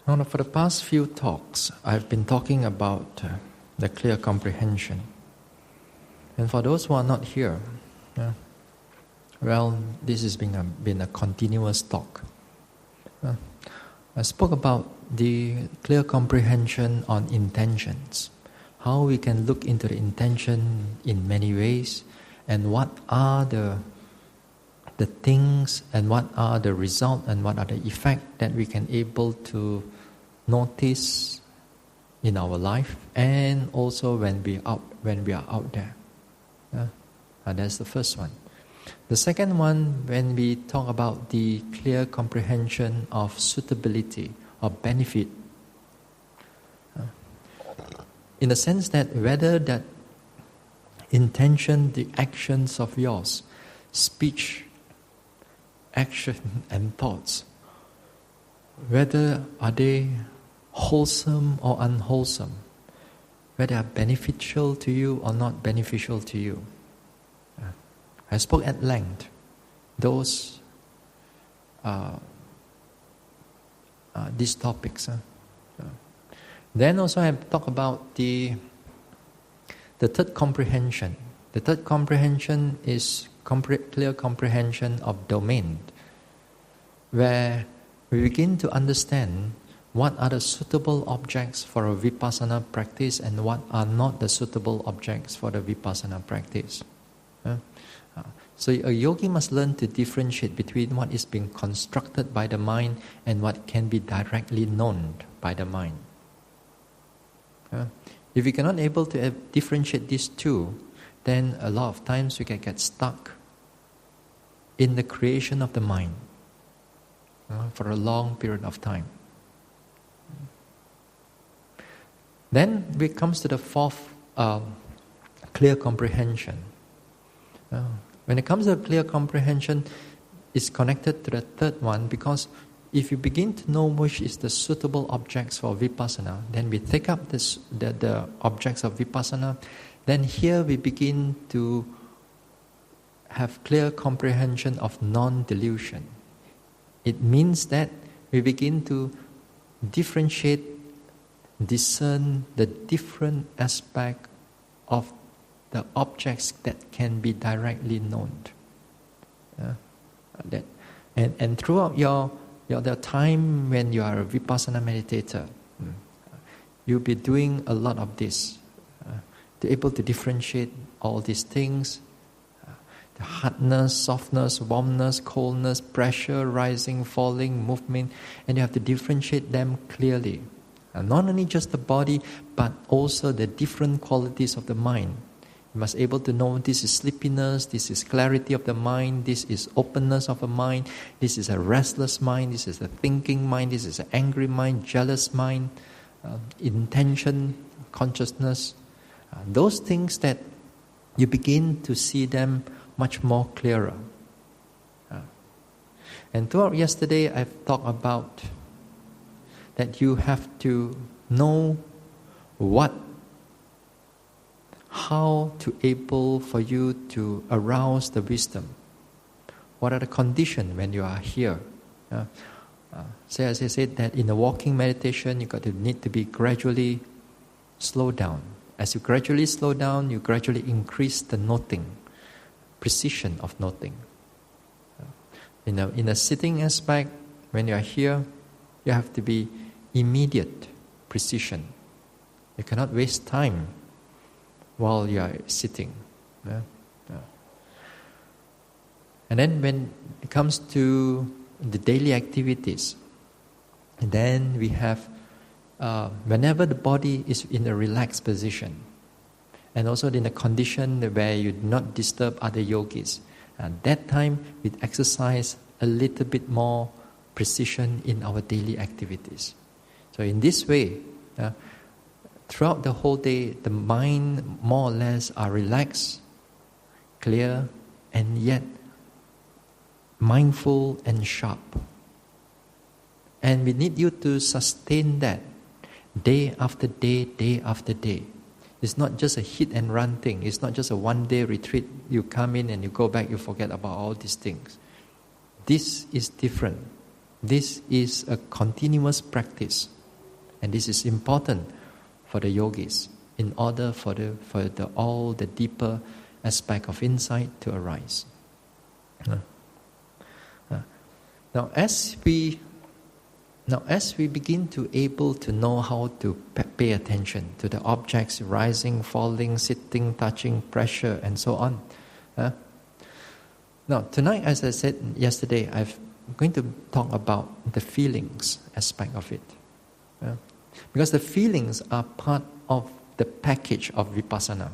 Now, for the past few talks, I've been talking about the clear comprehension. And for those who are not here, this has been a continuous talk. I spoke about the clear comprehension on intentions, how we can look into the intention in many ways, and what are the things, and what are the result, and what are the effect that we can able to notice in our life, and also when we are out there. That's the first one. The second one, when we talk about the clear comprehension of suitability or benefit, in the sense that whether that intention, the actions of yours, speech, action and thoughts, whether are they wholesome or unwholesome, whether they are beneficial to you or not beneficial to you. I spoke at length these topics. Then also I talk about the third comprehension. The third comprehension is clear comprehension of domain, where we begin to understand what are the suitable objects for a vipassana practice and what are not the suitable objects for the vipassana practice. So a yogi must learn to differentiate between what is being constructed by the mind and what can be directly known by the mind. If you cannot able to differentiate these two, then a lot of times you can get stuck in the creation of the mind for a long period of time. Then it comes to the fourth clear comprehension. When it comes to clear comprehension, it's connected to the third one, because if you begin to know which is the suitable objects for vipassana, then we take up the objects of vipassana, then here we begin to have clear comprehension of non-delusion. It means that we begin to differentiate, discern the different aspect of the objects that can be directly known. And throughout the time when you are a vipassana meditator, you'll be doing a lot of this, to able to differentiate all these things, the hardness, softness, warmness, coldness, pressure, rising, falling, movement, and you have to differentiate them clearly. And not only just the body, but also the different qualities of the mind. You must be able to know this is sleepiness, this is clarity of the mind, this is openness of the mind, this is a restless mind, this is a thinking mind, this is an angry mind, jealous mind, intention, consciousness. Those things that you begin to see them much more clearer. And throughout yesterday, I've talked about that you have to know how to able for you to arouse the wisdom. What are the conditions when you are here? So as I said, that in the walking meditation, you need to be gradually slow down. As you gradually slow down, you gradually increase the noting, precision of noting. In a sitting aspect, when you are here, you have to be immediate precision. You cannot waste time while you are sitting. And then when it comes to the daily activities, then we have whenever the body is in a relaxed position, and also in a condition where you do not disturb other yogis, at that time we exercise a little bit more precision in our daily activities. So in this way, throughout the whole day, the mind more or less are relaxed, clear, and yet mindful and sharp. And we need you to sustain that day after day, day after day. It's not just a hit and run thing. It's not just a one-day retreat. You come in and you go back, you forget about all these things. This is different. This is a continuous practice. And this is important for the yogis in order for all the deeper aspect of insight to arise. Now, as we begin to able to know how to pay attention to the objects rising, falling, sitting, touching, pressure, and so on. Now, tonight, as I said yesterday, I'm going to talk about the feelings aspect of it. Because the feelings are part of the package of vipassana,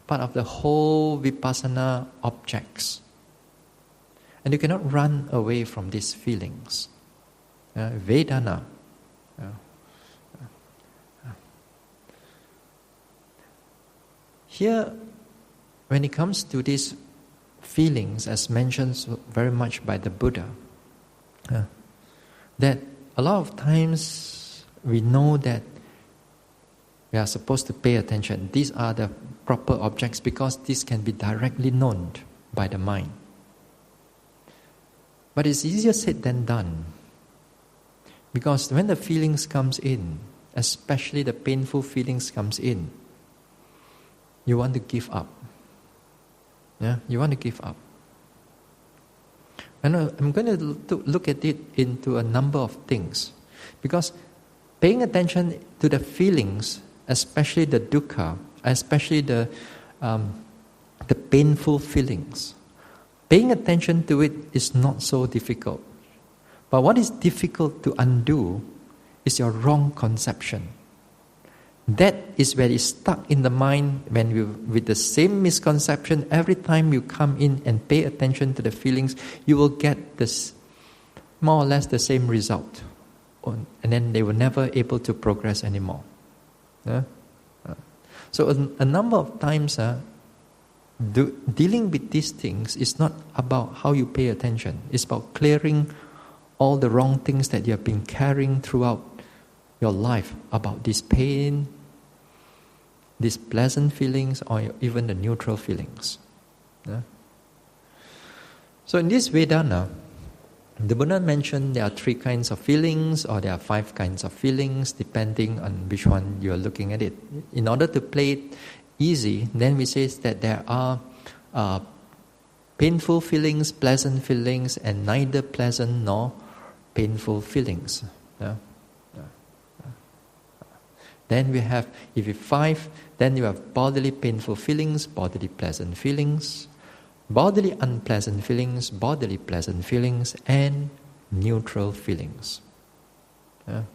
part of the whole vipassana objects. And you cannot run away from these feelings. Vedana. Here, when it comes to these feelings, as mentioned very much by the Buddha, that a lot of times we know that we are supposed to pay attention. These are the proper objects because this can be directly known by the mind. But it's easier said than done. Because when the feelings comes in, especially the painful feelings comes in, you want to give up. You want to give up. And I'm going to look at it into a number of things. Because paying attention to the feelings, especially the dukkha, especially the painful feelings, paying attention to it is not so difficult. But what is difficult to undo is your wrong conception. That is where it's stuck in the mind with the same misconception. Every time you come in and pay attention to the feelings, you will get this more or less the same result. And then they were never able to progress anymore. So a number of times, dealing with these things is not about how you pay attention. It's about clearing all the wrong things that you have been carrying throughout your life about this pain, these pleasant feelings, or even the neutral feelings. So in this Vedana, the Buddha mentioned there are 3 kinds of feelings, or there are 5 kinds of feelings, depending on which one you are looking at it. In order to play it easy, then we say that there are painful feelings, pleasant feelings, and neither pleasant nor painful feelings. Then we have, if you 5, then you have bodily painful feelings, bodily pleasant feelings, bodily unpleasant feelings, bodily pleasant feelings, and neutral feelings.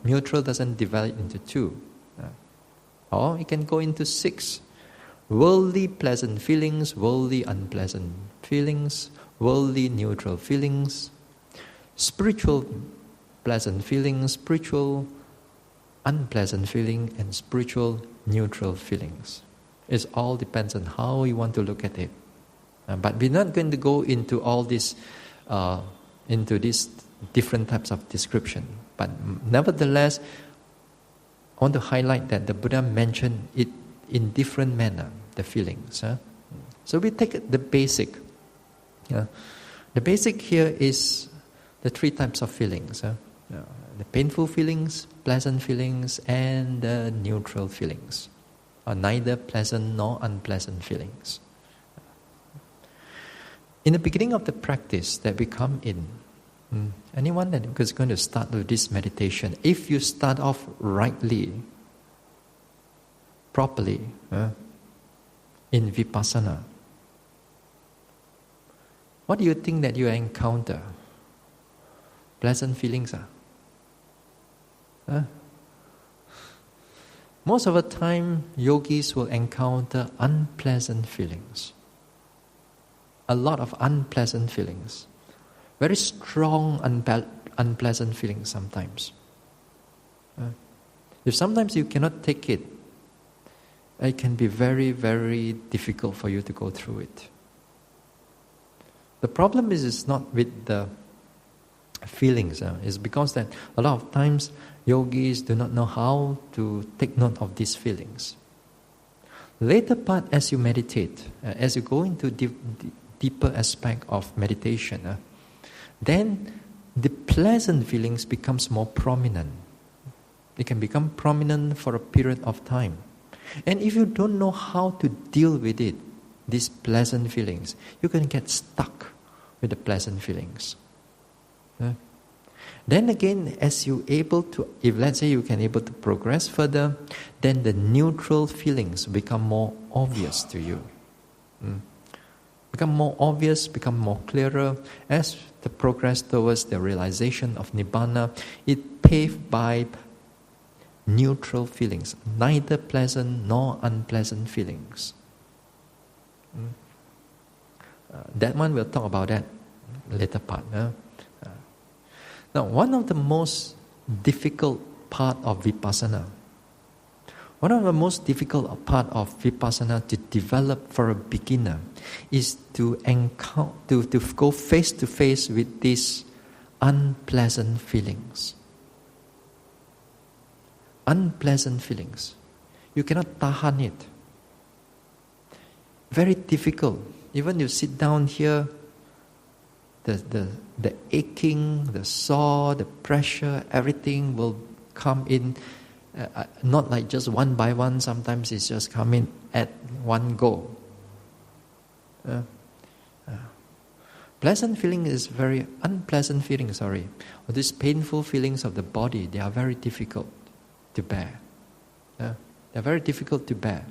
Neutral doesn't divide into 2. Or it can go into 6. Worldly pleasant feelings, worldly unpleasant feelings, worldly neutral feelings, spiritual pleasant feelings, spiritual unpleasant feeling, and spiritual neutral feelings. It all depends on how you want to look at it. But we're not going to go into all this, into these different types of description. But nevertheless, I want to highlight that the Buddha mentioned it in different manner, the feelings. So we take the basic. The basic here is the 3 types of feelings. The painful feelings, pleasant feelings, and the neutral feelings. Or neither pleasant nor unpleasant feelings. In the beginning of the practice that we come in, anyone that is going to start with this meditation, if you start off rightly, properly, in vipassana, what do you think that you encounter? Pleasant feelings are? Most of the time, yogis will encounter unpleasant feelings. A lot of unpleasant feelings. Very strong unpleasant feelings sometimes. If sometimes you cannot take it, it can be very, very difficult for you to go through it. The problem is not with the feelings. It's because that a lot of times yogis do not know how to take note of these feelings. Later part, as you meditate, as you go into deeper aspect of meditation, then the pleasant feelings becomes more prominent. It can become prominent for a period of time. And if you don't know how to deal with it, these pleasant feelings, you can get stuck with the pleasant feelings. Then again, as you able to, if let's say you can able to progress further, then the neutral feelings become more obvious to you. Become more obvious, become more clearer. As the progress towards the realization of Nibbana, it paved by neutral feelings, neither pleasant nor unpleasant feelings. That one we'll talk about that later part. Now, one of the most difficult part of Vipassana, one of the most difficult part of Vipassana to develop for a beginner is to go face to face with these unpleasant feelings. Unpleasant feelings. You cannot tahan it. Very difficult. Even you sit down here, the aching, the sore, the pressure, everything will come in, not like just one by one. Sometimes it's just coming at one go. Pleasant feeling is very unpleasant feeling. Or these painful feelings of the body, they are very difficult to bear. They're very difficult to bear.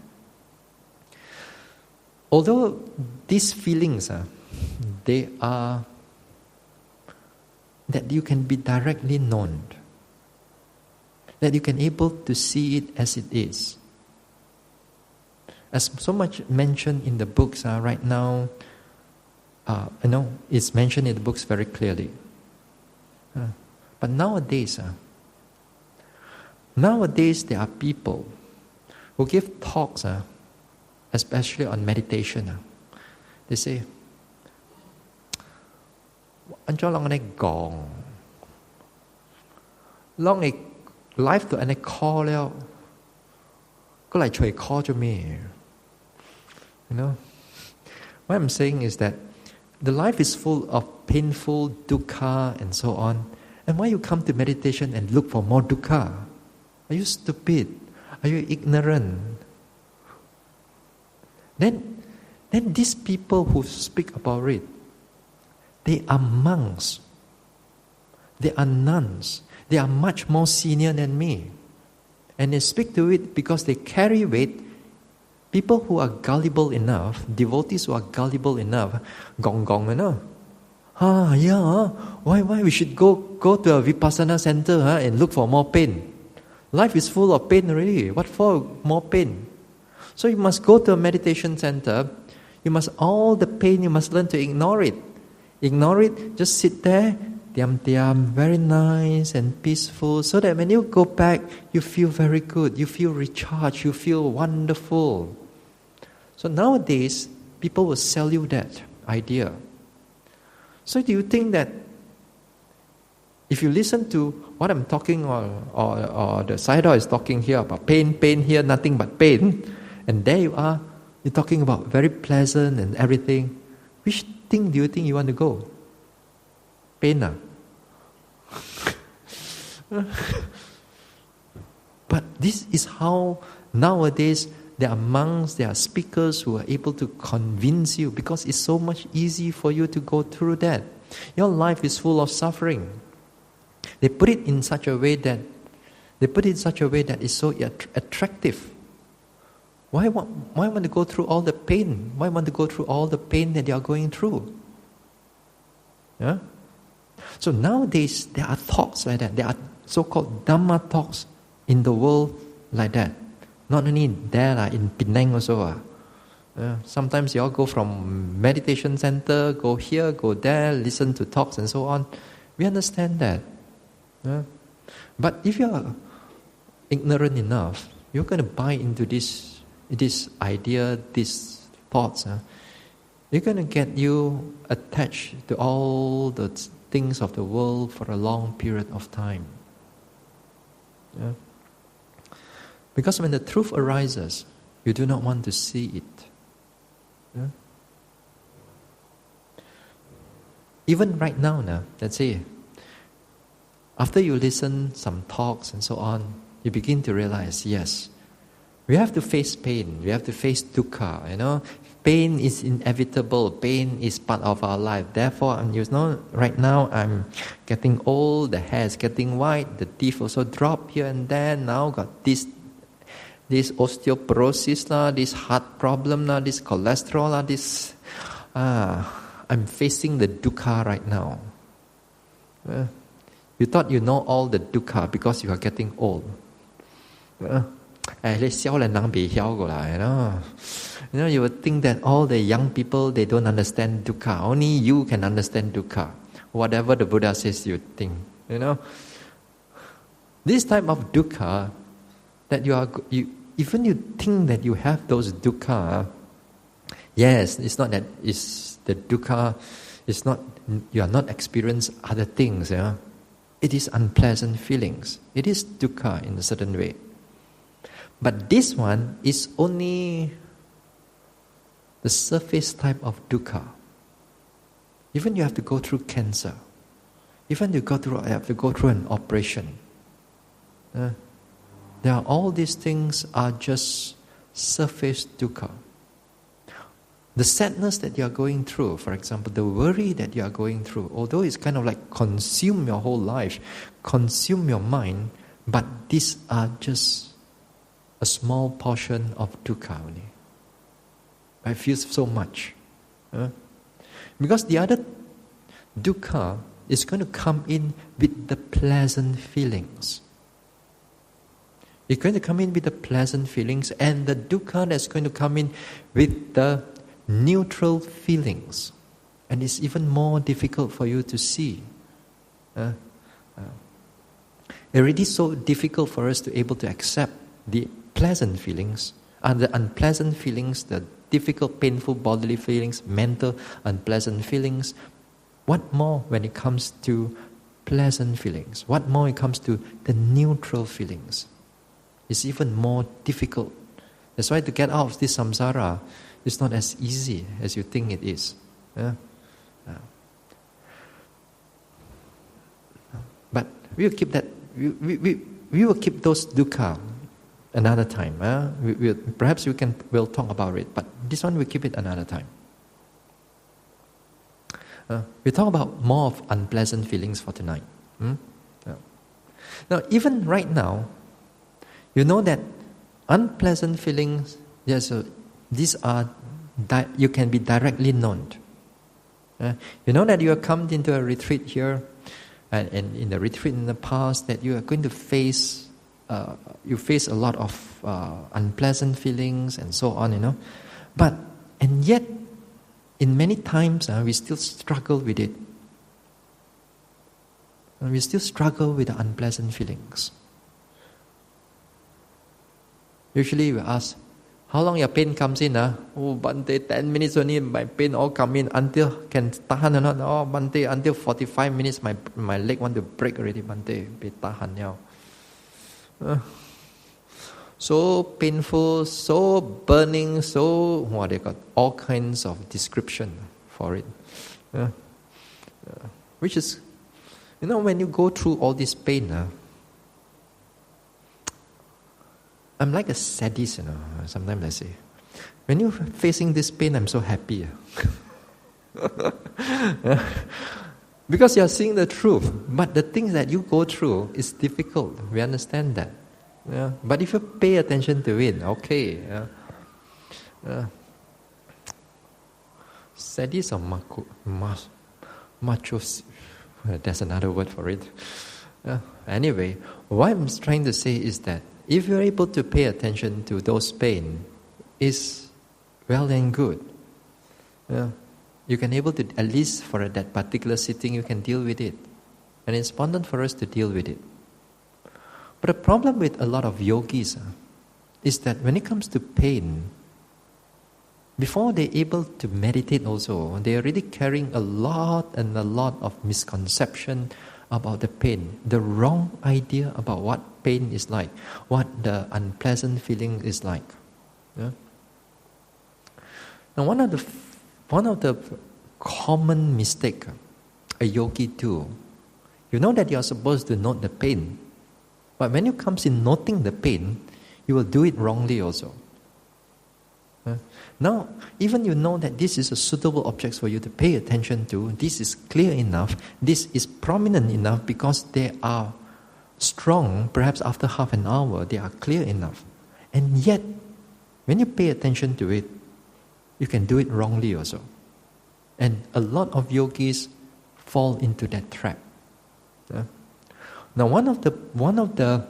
Although these feelings, they are that you can be directly known, that you can able to see it as it is. As so much mentioned in the books right now, it's mentioned in the books very clearly. But nowadays there are people who give talks, especially on meditation. They say, อันจ้าลองในกองลองในไลฟ์ตัวอันในคอแล้วก็ไหลช่วยคอจะมี What I'm saying is that the life is full of painful dukkha and so on, and why you come to meditation and look for more dukkha? Are you stupid? Are you ignorant? Then these people who speak about it, they are monks. They are nuns. They are much more senior than me. And they speak to it because they carry weight. People who are gullible enough, devotees who are gullible enough, why we should go to a Vipassana center and look for more pain. Life is full of pain already. What for more pain? So you must go to a meditation center. You must, all the pain, you must learn to ignore it. Ignore it, just sit there, diam, very nice and peaceful, so that when you go back, you feel very good, you feel recharged, you feel wonderful. So nowadays, people will sell you that idea. So do you think that if you listen to what I'm talking or the Sayadaw is talking here about pain here, nothing but pain, and there you are, you're talking about very pleasant and everything, which thing do you think you want to go? Pain. But this is how nowadays there are monks, there are speakers who are able to convince you, because it's so much easy for you to go through that. Your life is full of suffering. They put it in such a way that it's so attractive. Why want to go through all the pain? Why want to go through all the pain that you are going through? Yeah? So nowadays, there are talks like that. There are so-called Dhamma talks in the world like that. Not only there, in Penang also. Sometimes you all go from meditation center, go here, go there, listen to talks and so on. We understand that. But if you are ignorant enough, you're going to buy into this idea, these thoughts. You're going to get you attached to all the things of the world for a long period of time. Because when the truth arises, you do not want to see it. Even right now, let's say, after you listen some talks and so on, you begin to realize, yes, we have to face pain. We have to face dukkha, Pain is inevitable. Pain is part of our life. Therefore, right now I'm getting old, the hair is getting white, the teeth also drop here and there. Now got this osteoporosis, this heart problem, this cholesterol, I'm facing the dukkha right now. You thought you know all the dukkha because you are getting old. You would think that all the young people, they don't understand dukkha. Only you can understand dukkha. Whatever the Buddha says, you think. This type of dukkha, that even you think that you have those dukkha, yes, it's not that it's the dukkha, it's not, you are not experiencing other things. It is unpleasant feelings. It is dukkha in a certain way. But this one is only the surface type of dukkha. Even you have to go through cancer. Even you have to go through an operation. All these things are just surface dukkha. The sadness that you are going through, for example, the worry that you are going through, although it's kind of like consume your whole life, consume your mind, but these are just a small portion of dukkha only. I feel so much. Because the other dukkha is going to come in with the pleasant feelings. It's going to come in with the pleasant feelings, and the dukkha that's going to come in with the neutral feelings. And it's even more difficult for you to see. Already so difficult for us to able to accept the pleasant feelings, and the unpleasant feelings, the difficult, painful bodily feelings, mental unpleasant feelings. What more when it comes to pleasant feelings? What more when it comes to the neutral feelings? It's even more difficult. That's why to get out of this samsara is not as easy as you think it is. But we will keep that. We will keep those dukkha another time. Perhaps we'll talk about it, but this one we keep it another time. We talk about more of unpleasant feelings for tonight. Now, even right now, you know that unpleasant feelings, these are you can be directly known. You know that you have come into a retreat here, and in the retreat in the past, that you are going to face. You face a lot of unpleasant feelings and so on, and yet, in many times, we still struggle with it. And we still struggle with the unpleasant feelings. Usually we ask, how long your pain comes in? Bante, 10 minutes only, my pain all come in until can tahan or not? Bante, until 45 minutes, my leg want to break already. Bante, be tahan now. So painful, so burning, they got all kinds of description for it. Which is, when you go through all this pain, I'm like a sadist, sometimes I say. When you're facing this pain, I'm so happy. Because you're seeing the truth. But the things that you go through is difficult. We understand that. But if you pay attention to it, okay. Sadist or macho, there's another word for it. Anyway, what I'm trying to say is that if you're able to pay attention to those pain, is well and good. You can able to, at least for that particular sitting, you can deal with it. And it's important for us to deal with it. But the problem with a lot of yogis is that when it comes to pain, before they're able to meditate also, they're already carrying a lot of misconception about the pain, the wrong idea about what pain is like, what the unpleasant feeling is like. Now, one of the common mistake a yogi do, you know that you are supposed to note the pain, But when you comes in noting the pain, you will do it wrongly also. Now, even you know that this is a suitable object for you to pay attention to, this is clear enough, this is prominent enough because they are strong, perhaps after half an hour, they are clear enough. And yet, when you pay attention to it, you can do it wrongly also. And a lot of yogis fall into that trap. Now, one of the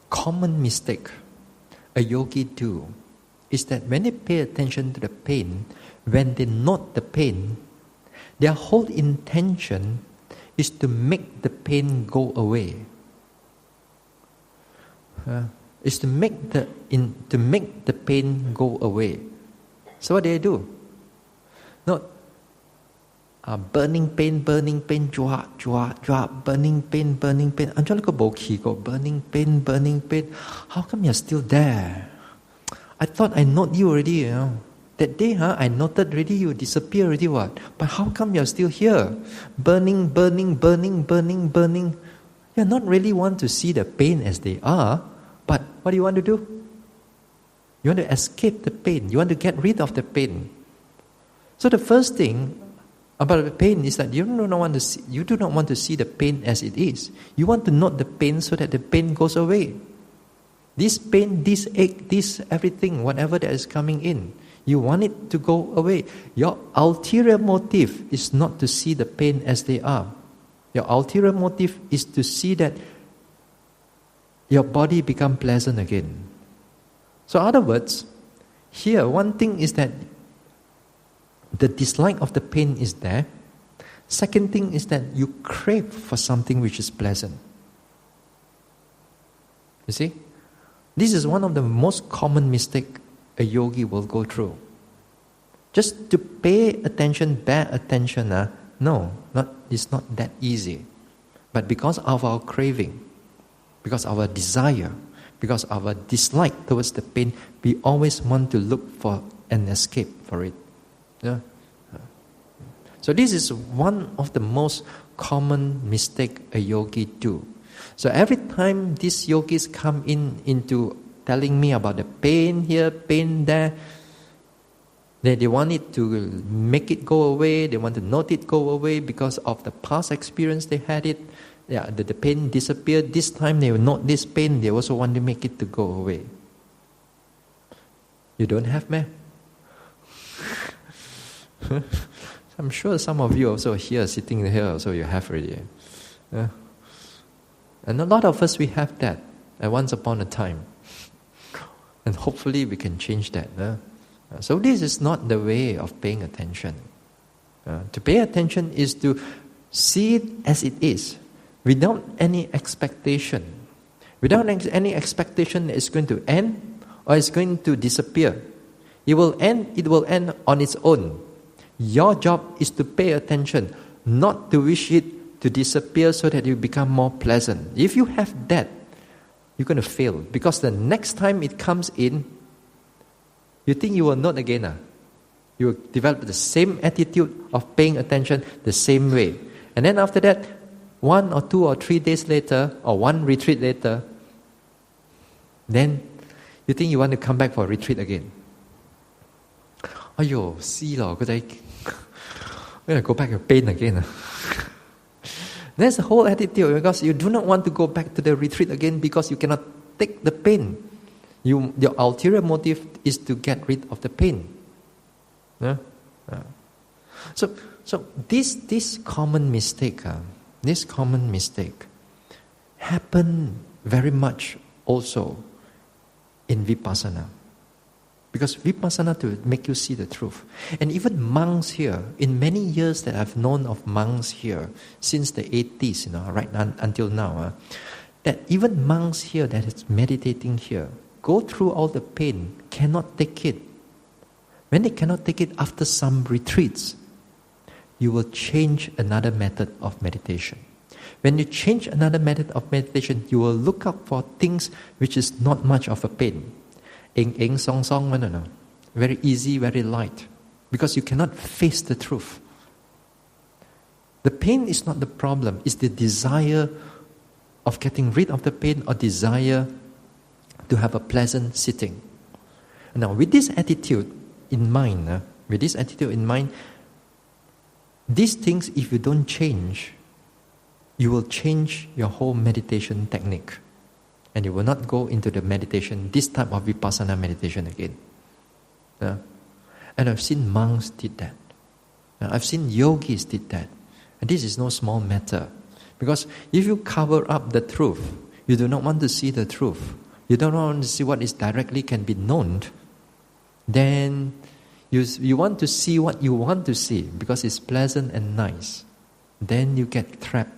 common mistake a yogi do is that when they pay attention to the pain, when they note the pain, their whole intention is to make the pain go away. Is to make the pain go away. So what do? Not burning pain, jua, burning pain. Burning pain. How come you're still there? I thought I noted you already, you know. That day, I noted already, you disappear already, what? But how come you're still here? Burning. You're not really want to see the pain as they are, but what do you want to do? You want to escape the pain. You want to get rid of the pain. So the first thing about the pain is that you do not want to see the pain as it is. You want to note the pain so that the pain goes away. This pain, this ache, this everything, whatever that is coming in, you want it to go away. Your ulterior motive is not to see the pain as they are. Your ulterior motive is to see that your body become pleasant again. So in other words, here one thing is that the dislike of the pain is there. Second thing is that you crave for something which is pleasant. You see? This is one of the most common mistakes a yogi will go through. Just to pay attention, bear attention, it's not that easy. But because of our craving, because of our desire, because of our dislike towards the pain, we always want to look for an escape for it. Yeah. So this is one of the most common mistake a yogi do. So every time these yogis come into telling me about the pain here, pain there, they want it to make it go away, they want to note it go away because of the past experience they had it. Yeah, the pain disappeared. This time they will note this pain, they also want to make it to go away. You don't have, man? I'm sure some of you also here, sitting here, also you have already. And a lot of us, we have that at once upon a time. And hopefully we can change that. So this is not the way of paying attention. To pay attention is to see it as it is, without any expectation. Without any expectation that it's going to end or it's going to disappear. It will end on its own. Your job is to pay attention, not to wish it to disappear so that you become more pleasant. If you have that, you're going to fail. Because the next time it comes in, you think you will note again. You will develop the same attitude of paying attention the same way. And then after that, 1 or 2 or 3 days later, or one retreat later, then you think you want to come back for a retreat again. Aiyo, see lah, I'm going to go back to pain again. That's the whole attitude, because you do not want to go back to the retreat again because you cannot take the pain. Your ulterior motive is to get rid of the pain. So this common mistake, happen very much also in Vipassana. Because Vipassana to make you see the truth. And even monks here, in many years that I've known of monks here, since the 80s, right until now, that even monks here that is meditating here, go through all the pain, cannot take it. When they cannot take it after some retreats, you will change another method of meditation. When you change another method of meditation, you will look up for things which is not much of a pain. Eng song song, no. Very easy, very light. Because you cannot face the truth. The pain is not the problem. It's the desire of getting rid of the pain or desire to have a pleasant sitting. Now, with this attitude in mind, these things, if you don't change, you will change your whole meditation technique. And you will not go into the meditation, this type of vipassana meditation again. And I've seen monks did that. I've seen yogis did that. And this is no small matter. Because if you cover up the truth, you do not want to see the truth, you don't want to see what is directly can be known, then you want to see what you want to see because it's pleasant and nice. Then you get trapped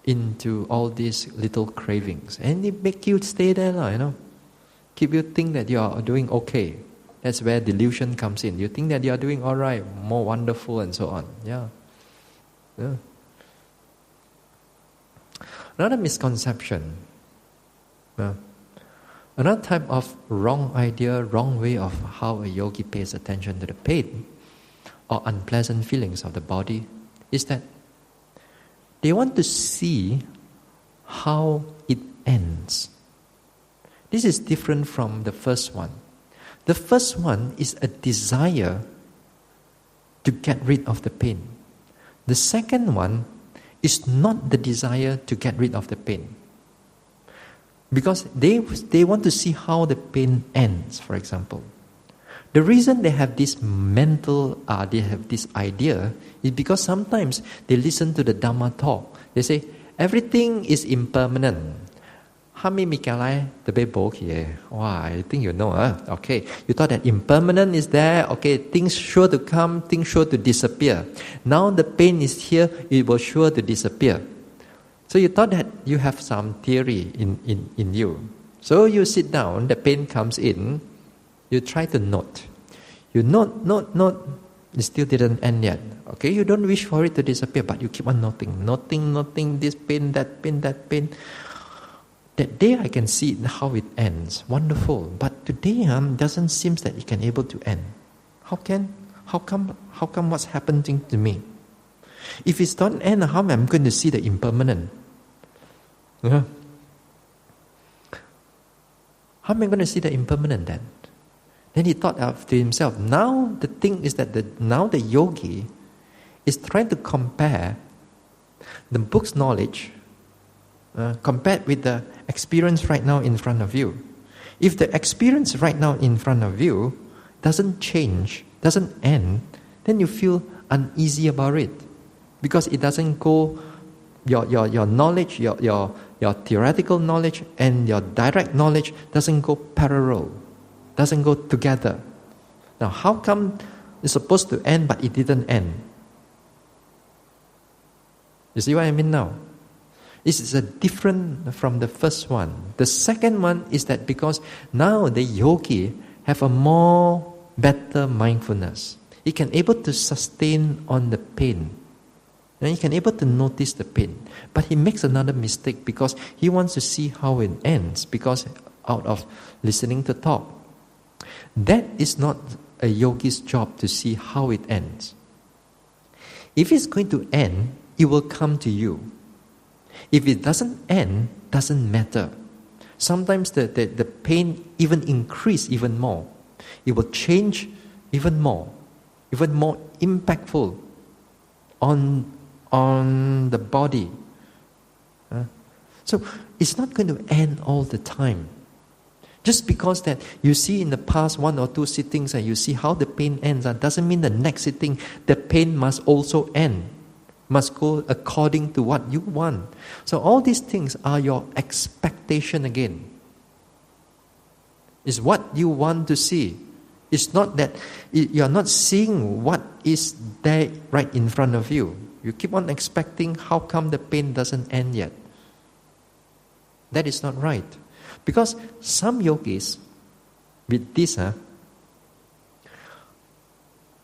into all these little cravings. And it make you stay there, keep you think that you are doing okay. That's where delusion comes in. You think that you are doing all right, more wonderful and so on. Yeah. Another misconception, another type of wrong idea, wrong way of how a yogi pays attention to the pain or unpleasant feelings of the body is that they want to see how it ends. This is different from the first one. The first one is a desire to get rid of the pain. The second one is not the desire to get rid of the pain. Because they want to see how the pain ends, for example. The reason they have this they have this idea is because sometimes they listen to the Dhamma talk. They say, everything is impermanent. I think you know. Okay, you thought that impermanent is there. Okay, things sure to come, things sure to disappear. Now the pain is here, it was sure to disappear. So you thought that you have some theory in you. So you sit down, the pain comes in, you try to note. You note, it still didn't end yet. Okay, you don't wish for it to disappear, but you keep on noting this pain, that pain, that pain. That day I can see how it ends. Wonderful. But today doesn't seem that it can able to end. How come what's happening to me? If it's not end, how am I going to see the impermanent? How am I going to see the impermanent then? Then he thought to himself, now the thing is that now the yogi is trying to compare the book's knowledge compared with the experience right now in front of you. If the experience right now in front of you doesn't change, doesn't end, then you feel uneasy about it. Because it doesn't go, your knowledge, your theoretical knowledge and your direct knowledge doesn't go parallel, doesn't go together. Now how come it's supposed to end but it didn't end? You see what I mean now? This is different from the first one. The second one is that because now the yogi have a more better mindfulness. He can able to sustain on the pain. And he can able to notice the pain. But he makes another mistake because he wants to see how it ends because out of listening to talk. That is not a yogi's job to see how it ends. If it's going to end, it will come to you. If it doesn't end, doesn't matter. Sometimes the pain even increase even more. It will change even more impactful on the body. So it's not going to end all the time. Just because that you see in the past 1 or 2 sittings and you see how the pain ends, that doesn't mean the next sitting the pain must also end. Must go according to what you want. So all these things are your expectation again. It's what you want to see. It's not that you're not seeing what is there right in front of you. You keep on expecting how come the pain doesn't end yet. That is not right. Because some yogis with this,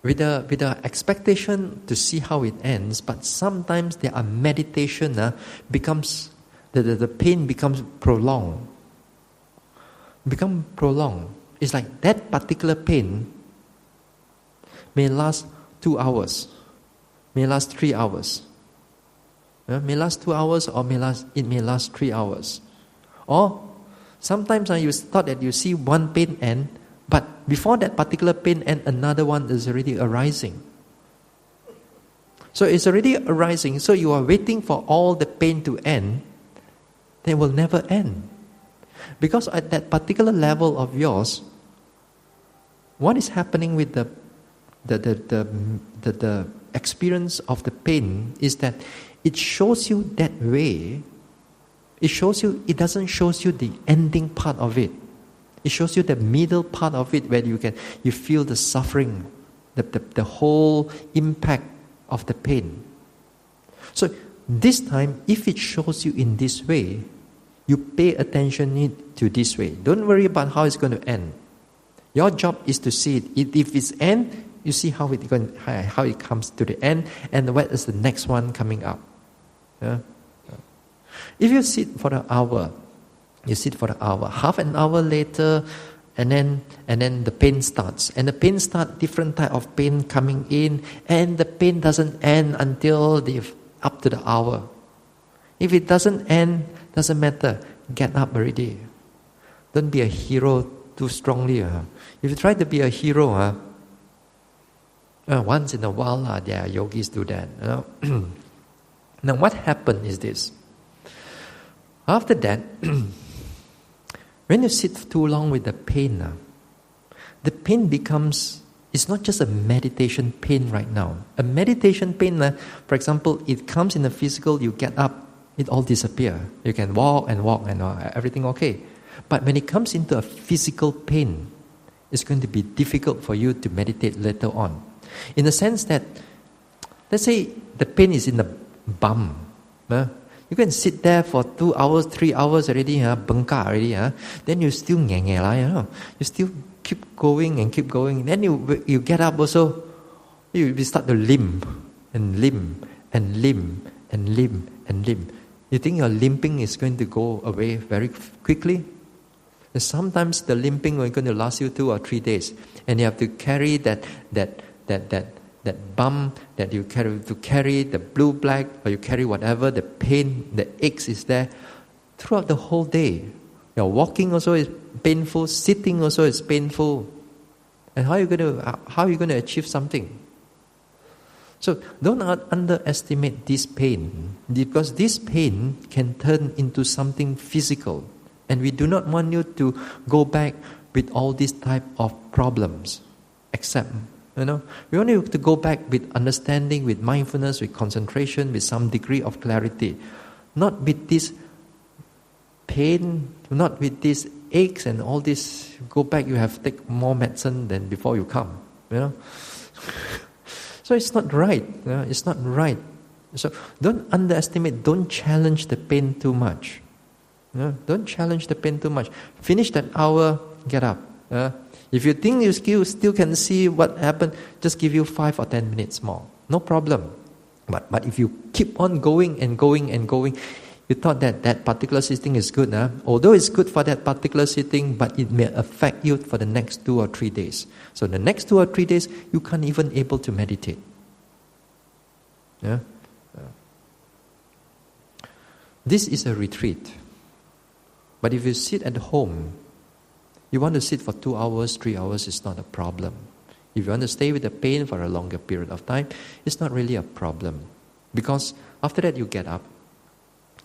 with the expectation to see how it ends, but sometimes their meditation becomes, the pain becomes prolonged. It's like that particular pain may last 2 hours, may last 3 hours. May last 2 hours, or it may last 3 hours. Or sometimes you thought that you see one pain end, but before that particular pain end, another one is already arising. So it's already arising, so you are waiting for all the pain to end, they will never end. Because at that particular level of yours, what is happening with the experience of the pain is that it shows you that way. It shows you, it doesn't show you the ending part of it. It shows you the middle part of it where you feel the suffering, the whole impact of the pain. So this time, if it shows you in this way, you pay attention to this way. Don't worry about how it's going to end. Your job is to see it. If it's end, you see how it comes to the end, and what is the next one coming up. If you sit for an hour, half an hour later, and then the pain starts. And the pain starts, different type of pain coming in, and the pain doesn't end until up to the hour. If it doesn't end, doesn't matter. Get up already. Don't be a hero too strongly. If you try to be a hero, once in a while, there are yogis do that. Now what happened is this. After that, when you sit too long with the pain becomes, it's not just a meditation pain right now. A meditation pain, for example, it comes in the physical, you get up, it all disappears. You can walk and everything okay. But when it comes into a physical pain, it's going to be difficult for you to meditate later on. In the sense that, let's say the pain is in the bum. You can sit there for 2 hours, 3 hours already, bengkak already. Then you still you still keep going and keep going. Then you get up also, you start to limp and limp and limp and limp and limp. You think your limping is going to go away very quickly? And sometimes the limping is going to last you 2 or 3 days, and you have to carry that bum, that you carry the blue black, or you carry whatever, the pain, the aches is there throughout the whole day. Your walking also is painful, sitting also is painful. And how are you going to achieve something? So don't underestimate this pain, because this pain can turn into something physical. And we do not want you to go back with all these type of problems. Except, we want you to go back with understanding, with mindfulness, with concentration, with some degree of clarity. Not with this pain, not with these aches and all this. Go back, you have to take more medicine than before you come. So it's not right. It's not right. So don't underestimate, don't challenge the pain too much. Don't challenge the pain too much. Finish that hour, get up. If you think you still can see what happened, just give you 5 or 10 minutes more. No problem. But if you keep on going and going and going, you thought that particular sitting is good. Although it's good for that particular sitting, but it may affect you for the next 2 or 3 days. So the next 2 or 3 days, you can't even able to meditate. This is a retreat. But if you sit at home, you want to sit for 2 hours, 3 hours, it's not a problem. If you want to stay with the pain for a longer period of time, it's not really a problem. Because after that you get up,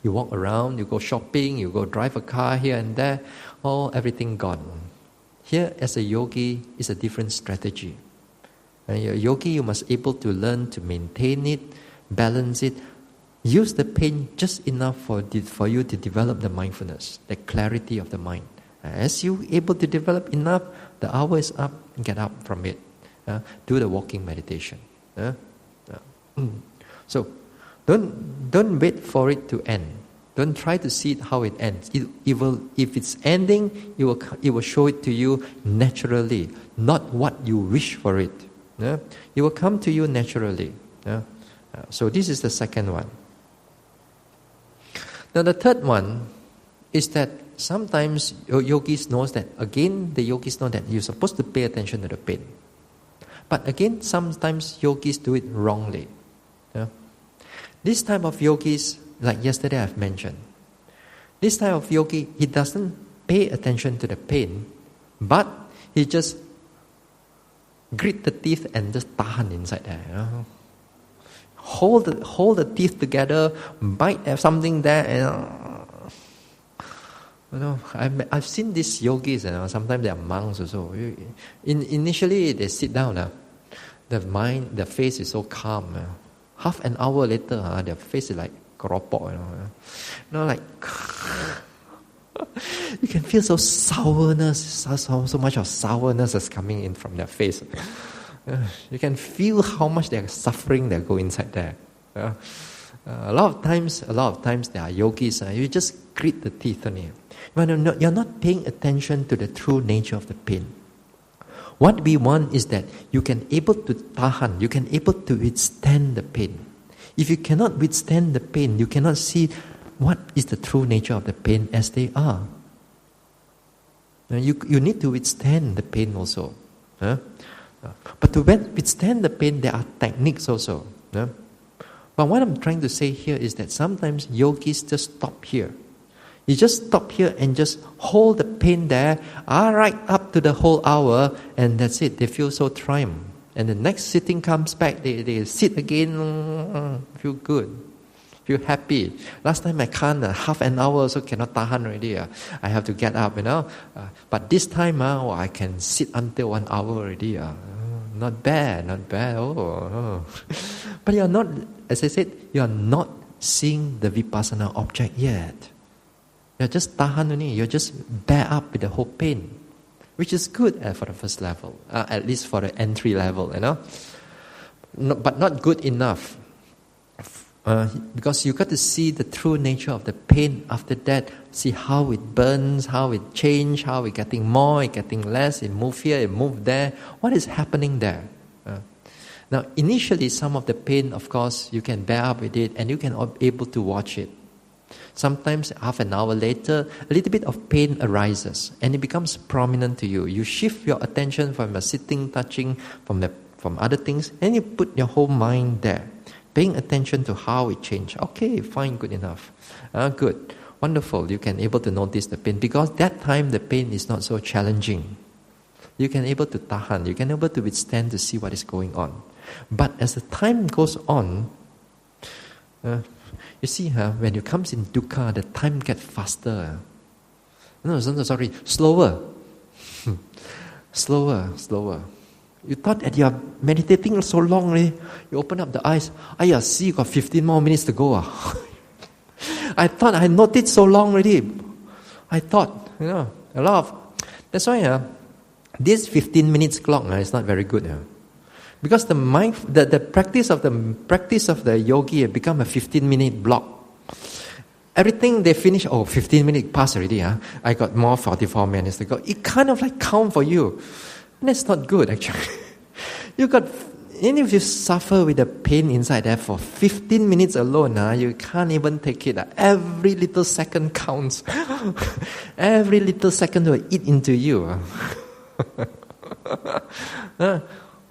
you walk around, you go shopping, you go drive a car here and there, everything gone. Here as a yogi, it's a different strategy. And a yogi, you must able to learn to maintain it, balance it, use the pain just enough for you to develop the mindfulness, the clarity of the mind. As you able to develop enough, the hour is up, get up from it. Do the walking meditation. So don't wait for it to end. Don't try to see how it ends. If it's ending, it will show it to you naturally, not what you wish for it. It will come to you naturally. So this is the second one. Now the third one is that sometimes yogis knows that, again, the yogis know that you're supposed to pay attention to the pain. But again, sometimes yogis do it wrongly. Yeah? This type of yogis, like yesterday I've mentioned, this type of yogi, he doesn't pay attention to the pain, but he just grit the teeth and just tahan inside there. You know? Hold the teeth together, bite something there, and you know, I've seen these yogis. You know, sometimes they are monks also. Initially, they sit down. The face is so calm. Half an hour later, their face is like keropok. You know, like you can feel so sourness, so much of sourness is coming in from their face. You can feel how much they are suffering that go inside there. A lot of times there are yogis. You just grit the teeth only. You're not paying attention to the true nature of the pain. What we want is that you can able to tahan, you can able to withstand the pain. If you cannot withstand the pain, you cannot see what is the true nature of the pain as they are. You need to withstand the pain also. But to withstand the pain, there are techniques also. But what I'm trying to say here is that sometimes yogis just stop here. You just stop here and just hold the pain there, right up to the whole hour, and that's it. They feel so triumph. And the next sitting comes back, they sit again, feel good, feel happy. Last time I can't, half an hour also cannot tahan already. I have to get up, you know. But this time, I can sit until 1 hour already. Not bad. But you're not, as I said, you're not seeing the vipassana object yet. You're just tahan only. You're just bear up with the whole pain, which is good for the first level, at least for the entry level, you know. But not good enough, because you got to see the true nature of the pain. After that, see how it burns, how it changes, how it getting more, it getting less. It move here, it move there. What is happening there? Now, initially, some of the pain, of course, you can bear up with it, and you can be able to watch it. Sometimes half an hour later, a little bit of pain arises and it becomes prominent to you. You shift your attention from the sitting, touching, from other things, and you put your whole mind there, paying attention to how it changed. Okay, fine, good enough. Good, wonderful. You can able to notice the pain because that time the pain is not so challenging. You can able to tahan, you can able to withstand to see what is going on. But as the time goes on, you see, when you comes in dukkha, the time gets faster. Slower. Slower. You thought that you are meditating so long already. You open up the eyes. See, you got 15 more minutes to go. I thought I noticed so long already. I thought, a lot of... That's why this 15 minutes clock is not very good. Because the mind, the practice of the yogi become a 15-minute block. Everything they finish, 15 minutes passed already. I got more 44 minutes to go. It kind of like count for you. And that's not good actually. Even if you suffer with the pain inside there for 15 minutes alone, you can't even take it. Every little second counts. Every little second will eat into you.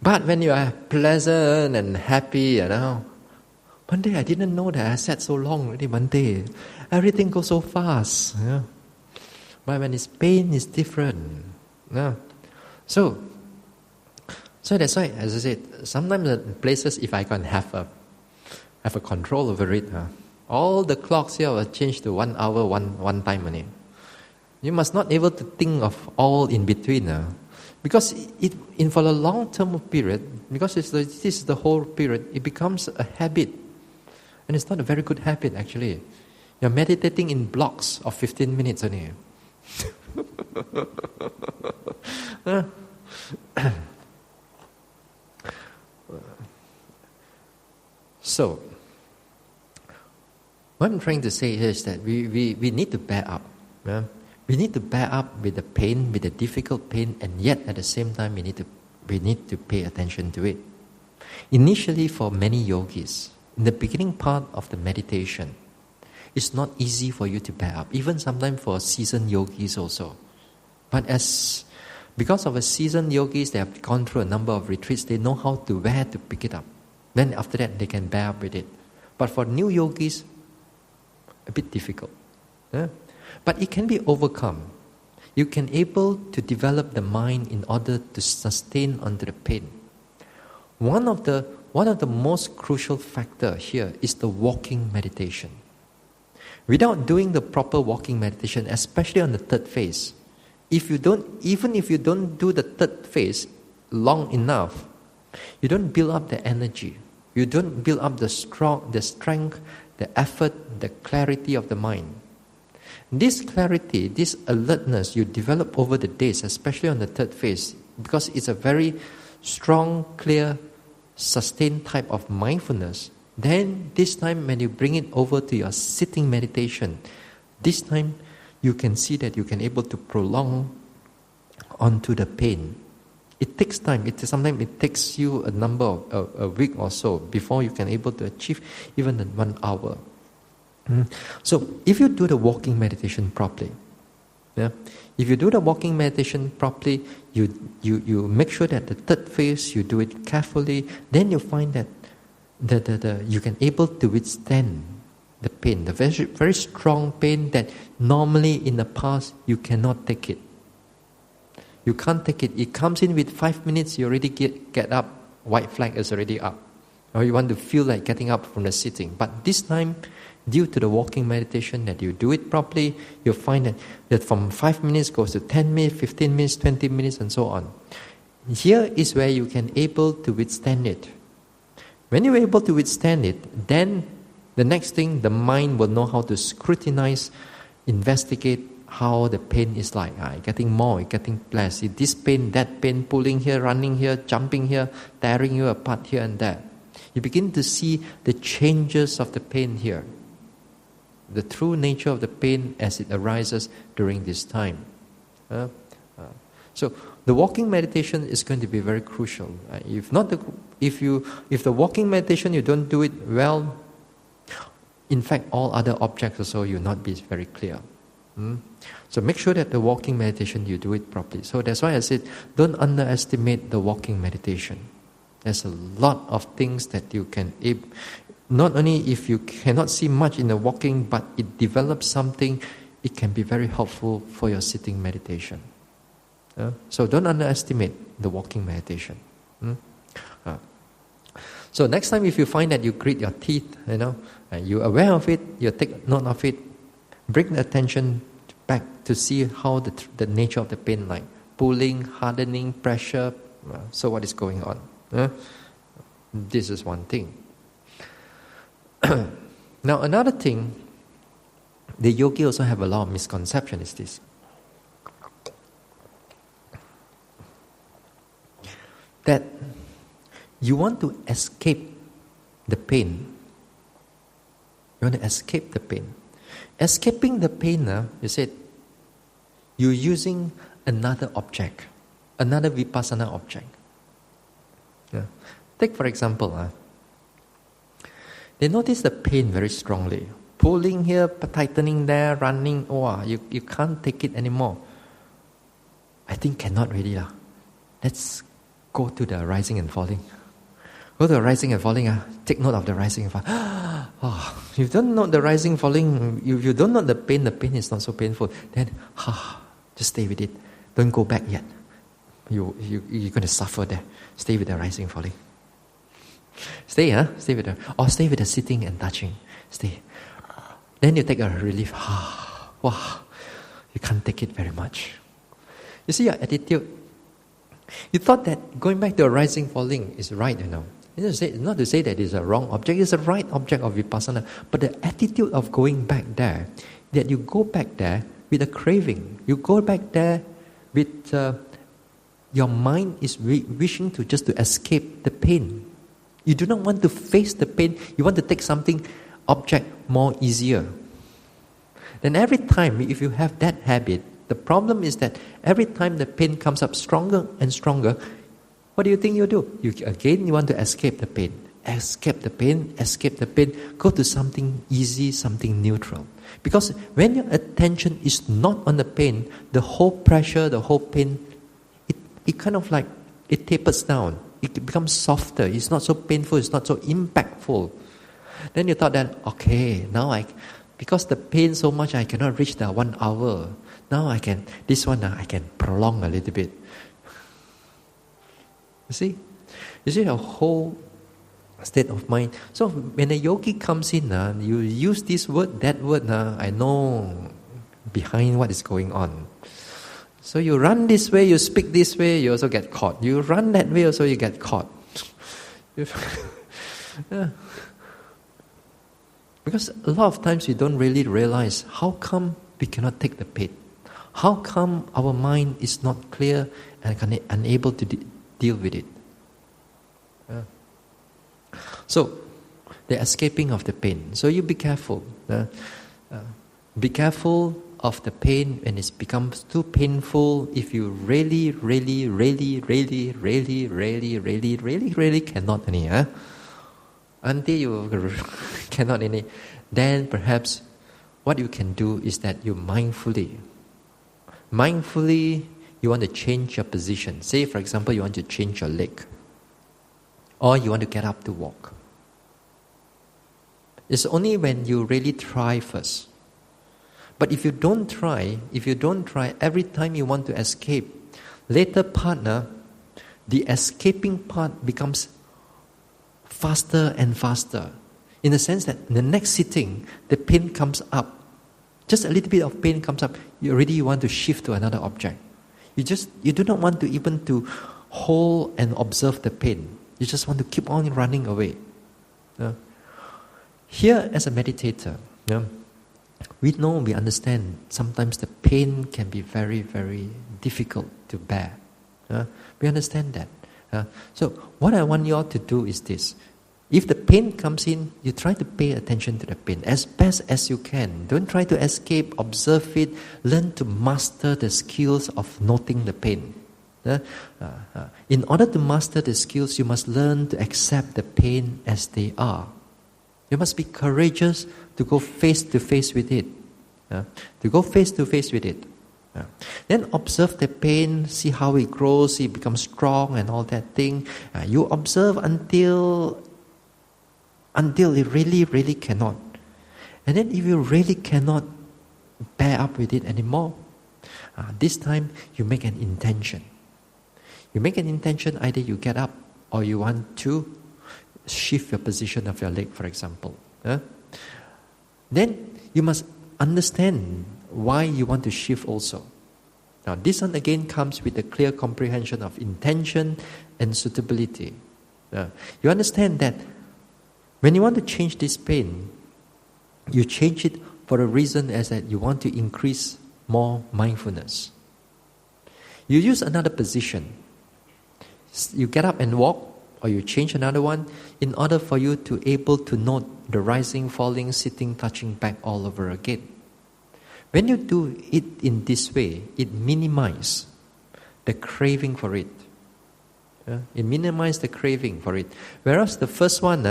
But when you are pleasant and happy, one day I didn't know that I sat so long already. One day, everything goes so fast. But when it's pain, it's different. So that's why, as I said, sometimes the places, if I can have a control over it, all the clocks here will change to 1 hour, one time only. You must not able to think of all in between. Because for a long-term period, because this is the whole period, it becomes a habit. And it's not a very good habit, actually. You're meditating in blocks of 15 minutes only. So, what I'm trying to say here is that we need to bear up. We need to bear up with the pain, with the difficult pain, and yet at the same time we need to pay attention to it. Initially, for many yogis, in the beginning part of the meditation, it's not easy for you to bear up. Even sometimes for seasoned yogis also. But because of a seasoned yogis, they have gone through a number of retreats, they know where to pick it up. Then after that, they can bear up with it. But for new yogis, a bit difficult. But it can be overcome. You can able to develop the mind in order to sustain under the pain. One of the most crucial factor here is the walking meditation. Without doing the proper walking meditation, especially on the third phase, even if you don't do the third phase long enough, you don't build up the energy. You don't build up the strength, the effort, the clarity of the mind. This clarity, this alertness you develop over the days, especially on the third phase, because it's a very strong, clear, sustained type of mindfulness. Then this time when you bring it over to your sitting meditation, this time you can see that you can able to prolong onto the pain. It takes time. Sometimes it takes you a number of a week or so before you can able to achieve even in 1 hour. So if you do the walking meditation properly, if you do the walking meditation properly, you make sure that the third phase you do it carefully, then you find that you can able to withstand the pain, the very, very strong pain that normally in the past you cannot take it. You can't take it. It comes in with 5 minutes, you already get up, white flag is already up. Or you want to feel like getting up from the sitting. But this time, due to the walking meditation that you do it properly, you'll find that from 5 minutes goes to 10 minutes, 15 minutes, 20 minutes and so on. Here is where you can able to withstand it. When you're able to withstand it, then the next thing, the mind will know how to scrutinize, investigate how the pain is like. Getting more, getting less. This pain, that pain, pulling here, running here, jumping here, tearing you apart here and there. You begin to see the changes of the pain here. The true nature of the pain as it arises during this time. So the walking meditation is going to be very crucial. If the walking meditation you don't do it well, in fact all other objects also you'll not be very clear. So make sure that the walking meditation you do it properly. So that's why I said don't underestimate the walking meditation. There's a lot of things that you can. Not only if you cannot see much in the walking, but it develops something, it can be very helpful for your sitting meditation. So don't underestimate the walking meditation. So next time if you find that you grit your teeth, you're aware of it, you take note of it, bring the attention back to see how the nature of the pain like. Pulling, hardening, pressure, so what is going on? This is one thing. Now another thing, the yogi also have a lot of misconception is this. That you want to escape the pain. You want to escape the pain. Escaping the pain, you said, you're using another object, another vipassana object. Take for example, they notice the pain very strongly. Pulling here, tightening there, running, you can't take it anymore. I think cannot really. Let's go to the rising and falling. Go to the rising and falling. Take note of the rising and falling. If you don't know the rising and falling, if you don't know the pain is not so painful, then just stay with it. Don't go back yet. You're going to suffer there. Stay with the rising and falling. Stay with the, or stay with the sitting and touching. Stay. Then you take a relief. You can't take it very much. You see your attitude. You thought that going back to a rising falling is right, Not to say that it's a wrong object, it's a right object of vipassana. But the attitude of going back there, that you go back there with a craving. You go back there with your mind is wishing to just to escape the pain. You do not want to face the pain. You want to take something, object, more easier. Then every time, if you have that habit, the problem is that every time the pain comes up stronger and stronger, what do you think you do? You want to escape the pain. Escape the pain, go to something easy, something neutral. Because when your attention is not on the pain, the whole pressure, the whole pain, it kind of like, it tapers down. it becomes softer. It's not so painful. It's not so impactful. Then you thought that, okay, now because the pain so much, I cannot reach the 1 hour. Now I can prolong a little bit. You see the whole state of mind. So when a yogi comes in, you use this word, that word, I know behind what is going on. So you run this way, you speak this way, you also get caught. You run that way, also you get caught. Yeah. Because a lot of times we don't really realize how come we cannot take the pain. How come our mind is not clear and unable to deal with it. So, the escaping of the pain. So you be careful. Be careful of the pain when it becomes too painful. If you really cannot any, until you cannot any, then perhaps what you can do is that you mindfully you want to change your position. Say for example you want to change your leg, or you want to get up to walk. It's only when you really try first. But if you don't try, every time you want to escape, later partner, the escaping part becomes faster and faster. In the sense that in the next sitting, the pain comes up. Just a little bit of pain comes up, you want to shift to another object. You do not want to even to hold and observe the pain. You just want to keep on running away. Here, as a meditator, we understand sometimes the pain can be very, very difficult to bear. We understand that. So what I want you all to do is this. If the pain comes in, you try to pay attention to the pain as best as you can. Don't try to escape, observe it. Learn to master the skills of noting the pain. In order to master the skills, you must learn to accept the pain as they are. You must be courageous to go face to face with it. Then observe the pain, see how it grows, see it becomes strong and all that thing. You observe until it really cannot. And then if you really cannot bear up with it anymore, this time you make an intention. You make an intention, either you get up or you want to shift your position of your leg, for example. Then you must understand why you want to shift also. Now this one again comes with a clear comprehension of intention and suitability. You understand that when you want to change this pain, you change it for a reason as that you want to increase more mindfulness. You use another position. You get up and walk, or you change another one in order for you to able to note the rising, falling, sitting, touching back all over again. When you do it in this way, it minimizes the craving for it. It minimizes the craving for it. Whereas the first one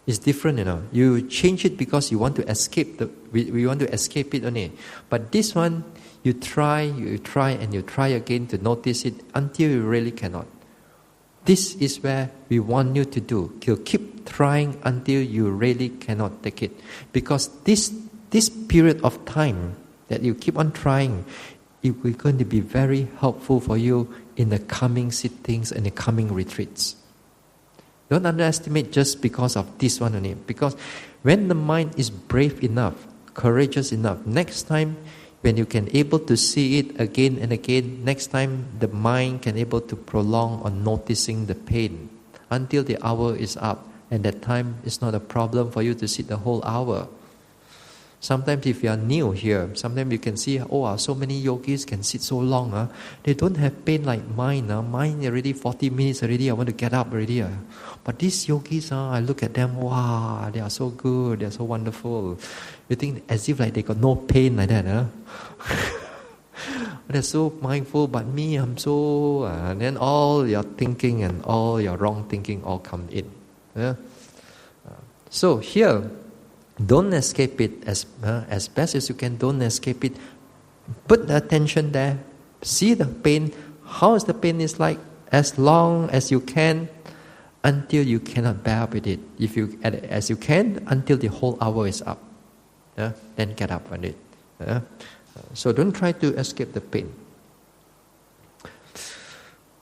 is different, You change it because you want to escape we want to escape it only. But this one, you try again to notice it until you really cannot. This is where we want you to do. You keep trying until you really cannot take it. Because this period of time that you keep on trying, it will going to be very helpful for you in the coming sittings and the coming retreats. Don't underestimate just because of this one only. Because when the mind is brave enough, courageous enough, next time when you can able to see it again and again, next time the mind can able to prolong on noticing the pain until the hour is up. And that time is not a problem for you to sit the whole hour. Sometimes if you are new here, sometimes you can see, so many yogis can sit so long. They don't have pain like mine. Mine already 40 minutes already, I want to get up already. But these yogis, I look at them, wow, they are so good, they are so wonderful. You think as if like they got no pain like that. They're so mindful, but me, I'm so... and then all your thinking and all your wrong thinking all come in. So here, don't escape it as best as you can. Don't escape it. Put the attention there. See the pain. How is the pain is like? as long as you can until you cannot bear with it. As you can until the whole hour is up. Then get up on it. So don't try to escape the pain.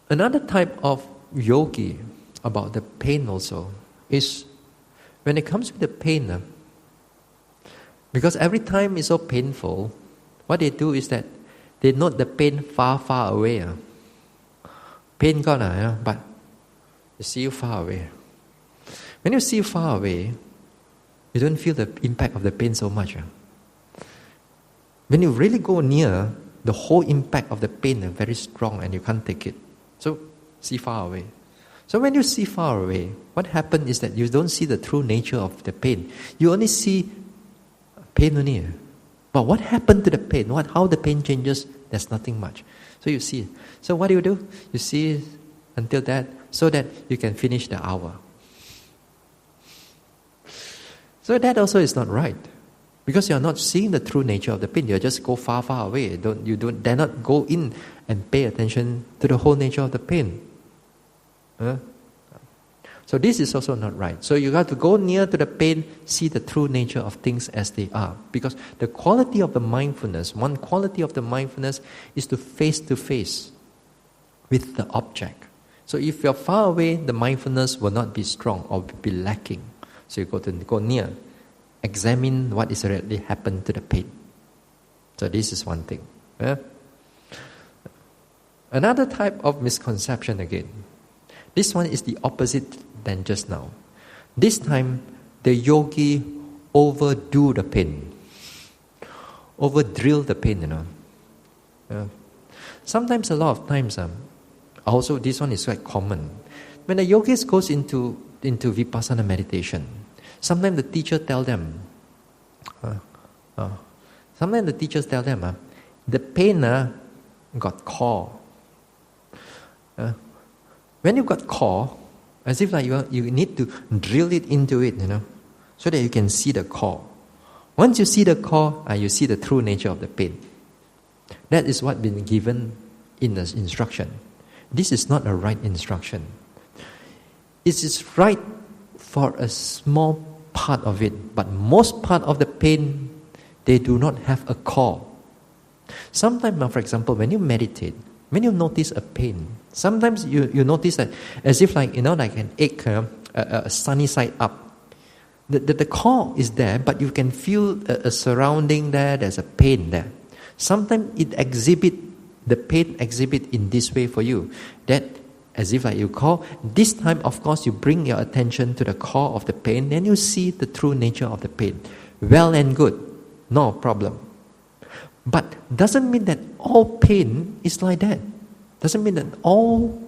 Another type of yogi about the pain also is when it comes to the pain, because every time it's so painful, what they do is that they note the pain far, far away. Pain gone, but you see you far away. When you see far away, you don't feel the impact of the pain so much. When you really go near, the whole impact of the pain is very strong and you can't take it. So, see far away. So when you see far away, what happens is that you don't see the true nature of the pain. You only see pain only. But what happened to the pain? How the pain changes? There's nothing much. So you see. So what do? You see until that, so that you can finish the hour. So that also is not right. Because you are not seeing the true nature of the pain. You just go far, far away. You dare not go in and pay attention to the whole nature of the pain. So this is also not right. So you have to go near to the pain, see the true nature of things as they are. Because the quality of the mindfulness, one quality of the mindfulness is to face with the object. So if you're far away, the mindfulness will not be strong or be lacking. So you go near, examine what is really happened to the pain. So this is one thing. Another type of misconception again. This one is the opposite than just now. This time, the yogi overdo the pain. Overdrill the pain, Sometimes, a lot of times, also this one is quite common. When the yogis goes into vipassana meditation, sometimes the teacher tell them, the pain got core. When you got core, as if like you need to drill it into it, so that you can see the core. Once you see the core, you see the true nature of the pain. That is what been given in the instruction. This is not a right instruction. It is right for a small part of it, but most part of the pain, they do not have a core. Sometimes, for example, when you meditate, when you notice a pain, sometimes you notice that as if like an egg, a sunny side up. The core is there, but you can feel a surrounding there. There's a pain there. Sometimes the pain exhibit in this way for you. That as if like you call. This time, of course, you bring your attention to the core of the pain. Then you see the true nature of the pain. Well and good, no problem. But doesn't mean that all pain is like that. Doesn't mean that all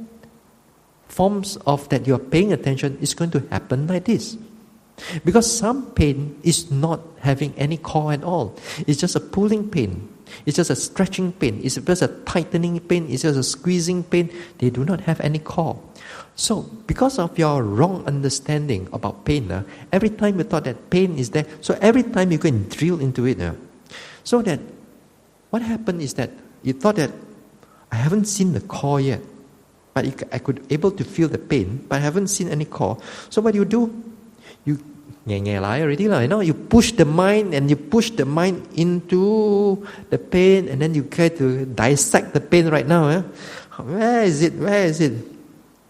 forms of that you are paying attention is going to happen like this. Because some pain is not having any core at all. It's just a pulling pain. It's just a stretching pain. It's just a tightening pain. It's just a squeezing pain. They do not have any core. So, because of your wrong understanding about pain, every time you thought that pain is there, so every time you go and drill into it, so that what happened is that you thought that I haven't seen the core yet, but I could able to feel the pain, but I haven't seen any core. So what do? You already, you push the mind into the pain, and then you try to dissect the pain right now. Where is it?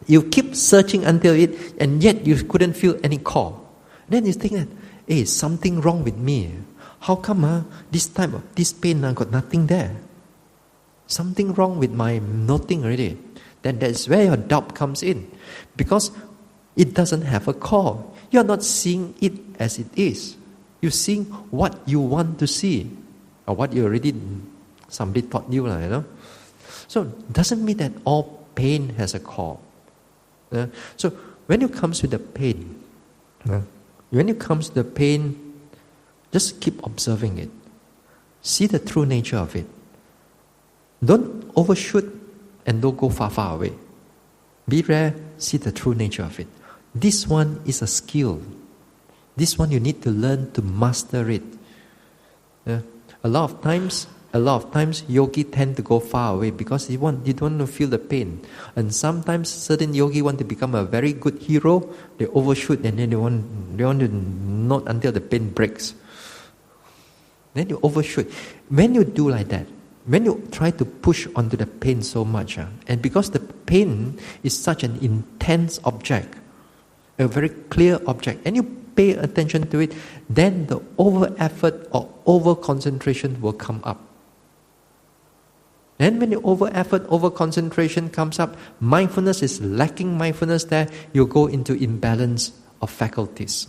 You keep searching until it, and yet you couldn't feel any core. Then you think that, hey, something wrong with me. How come this time this pain got nothing there? Something wrong with my noting already. Then that's where your doubt comes in, because it doesn't have a core. You are not seeing it as it is. You're seeing what you want to see, or what you already somebody taught you, So it doesn't mean that all pain has a core. So when it comes to the pain, just keep observing it. See the true nature of it. Don't overshoot and don't go far away. Be rare, see the true nature of it. This one is a skill. This one you need to learn to master it. A lot of times a lot of times yogi tend to go far away because you don't want to feel the pain. And sometimes certain yogi want to become a very good hero, they overshoot and then they want to not until the pain breaks. Then you overshoot. When you do like that, when you try to push onto the pain so much, and because the pain is such an intense object, a very clear object, and you pay attention to it, then the over effort or over concentration will come up. And when the over effort, over concentration comes up, mindfulness is lacking mindfulness there, you go into imbalance of faculties.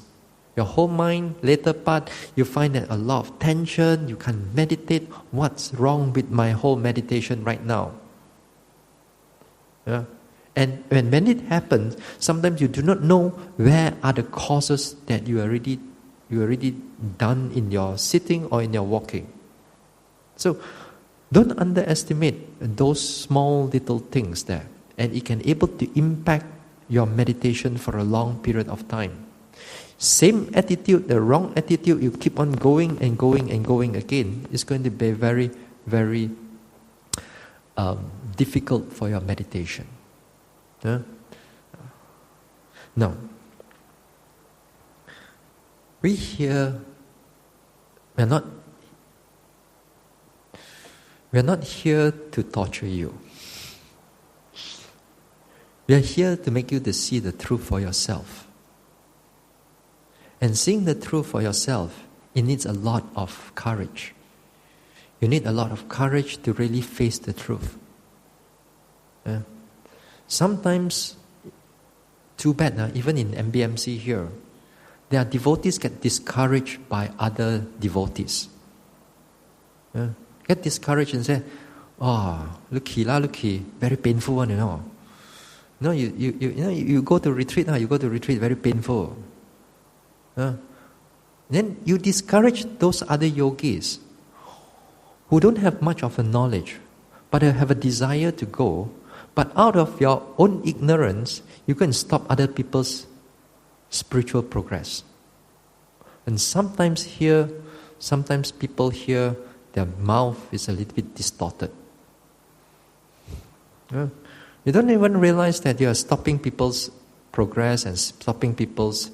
Your whole mind, later part, you find that a lot of tension, you can't meditate. What's wrong with my whole meditation right now? Yeah. And when it happens, sometimes you do not know where are the causes that you already done in your sitting or in your walking. So don't underestimate those small little things there, and it can able to impact your meditation for a long period of time. Same attitude, the wrong attitude, you keep on going and going and going again, it's going to be very, very difficult for your meditation. Now, we're not here to torture you. We are here to make you to see the truth for yourself. And seeing the truth for yourself, it needs a lot of courage. You need a lot of courage to really face the truth. Sometimes, too bad, even in MBMC here, there are devotees get discouraged by other devotees. Get discouraged and say, "Oh, look, very painful one, you know. No, you go to retreat, very painful." Then you discourage those other yogis who don't have much of a knowledge, but they have a desire to go. But out of your own ignorance, you can stop other people's spiritual progress. And sometimes people here, their mouth is a little bit distorted. You don't even realize that you are stopping people's progress and stopping people's